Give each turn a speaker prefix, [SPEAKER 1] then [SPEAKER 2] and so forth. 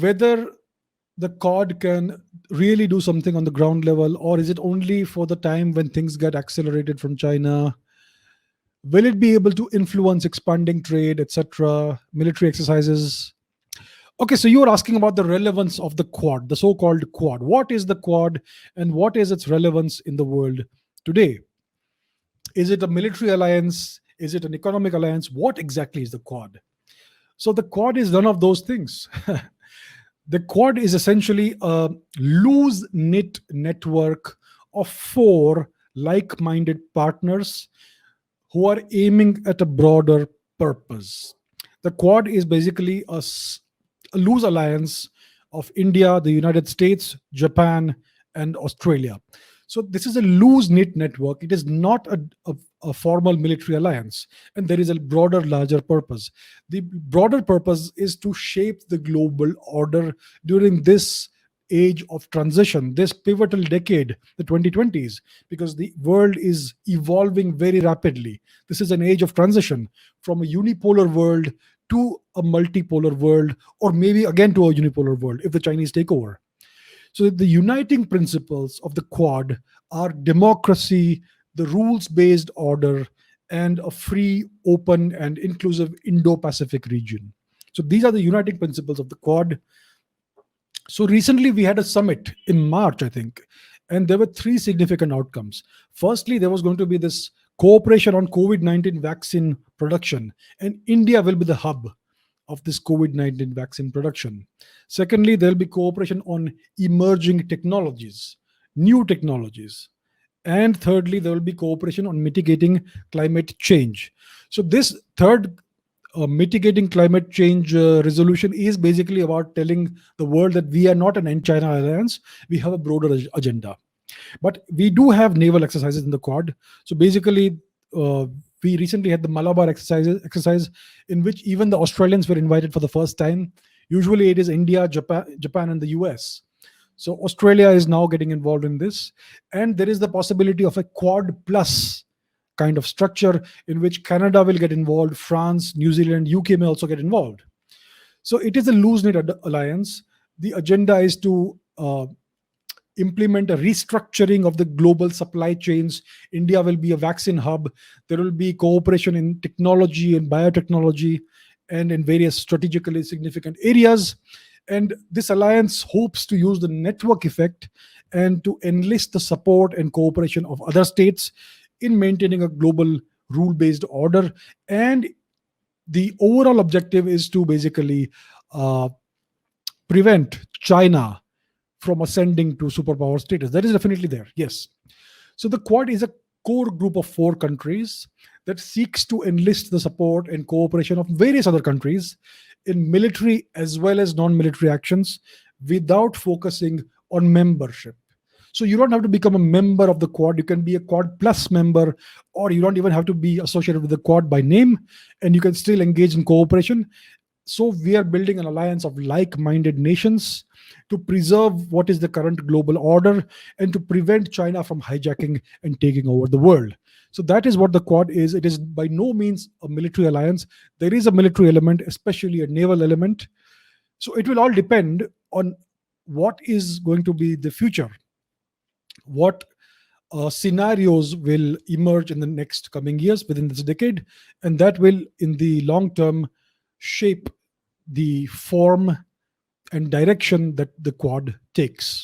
[SPEAKER 1] whether the Quad can really do something on the ground level, or is it only for the time when things get accelerated from China? Will it be able to influence expanding trade, etc., military exercises? Okay, so you were asking about the relevance of the Quad, the so called Quad. What is the Quad and what is its relevance in the world today? Is it a military alliance? Is it an economic alliance? What exactly is the Quad? So the Quad is none of those things. The Quad is essentially a loose knit network of four like minded partners who are aiming at a broader purpose. The Quad is basically a loose alliance of India, the United States, Japan, and Australia. So this is a loose knit network. It is not a formal military alliance, and there is a broader, larger purpose. The broader purpose is to shape the global order during this age of transition, this pivotal decade, the 2020s, because the world is evolving very rapidly. This is an age of transition from a unipolar world to a multipolar world, or maybe again to a unipolar world if the Chinese take over. So the uniting principles of the Quad are democracy, the rules-based order, and a free, open, and inclusive Indo-Pacific region. So these are the uniting principles of the Quad. So recently we had a summit in March, I think, and there were three significant outcomes. Firstly, there was going to be this cooperation on COVID-19 vaccine production, and India will be the hub of this COVID-19 vaccine production. Secondly, there will be cooperation on emerging technologies, new technologies. And thirdly, there will be cooperation on mitigating climate change. So this third mitigating climate change resolution is basically about telling the world that we are not an end China alliance, we have a broader agenda. But we do have naval exercises in the Quad. So basically, we recently had the Malabar exercise in which even the Australians were invited for the first time. Usually it is India, Japan, and the US. So Australia is now getting involved in this. And there is the possibility of a Quad plus kind of structure in which Canada will get involved, France, New Zealand, UK may also get involved. So it is a loose-knit alliance. The agenda is to implement a restructuring of the global supply chains. India will be a vaccine hub. There will be cooperation in technology and biotechnology and in various strategically significant areas. And this alliance hopes to use the network effect and to enlist the support and cooperation of other states in maintaining a global rule-based order. And the overall objective is to basically prevent China from ascending to superpower status. That is definitely there, yes. So the Quad is a core group of four countries that seeks to enlist the support and cooperation of various other countries in military as well as non-military actions without focusing on membership. So you don't have to become a member of the Quad. You can be a Quad plus member, or you don't even have to be associated with the Quad by name, and you can still engage in cooperation. So we are building an alliance of like-minded nations to preserve what is the current global order and to prevent China from hijacking and taking over the world. So that is what the Quad is. It is by no means a military alliance. There is a military element, especially a naval element. So it will all depend on what is going to be the future, what scenarios will emerge in the next coming years within this decade, and that will, in the long term, shape the form and direction that the Quad takes.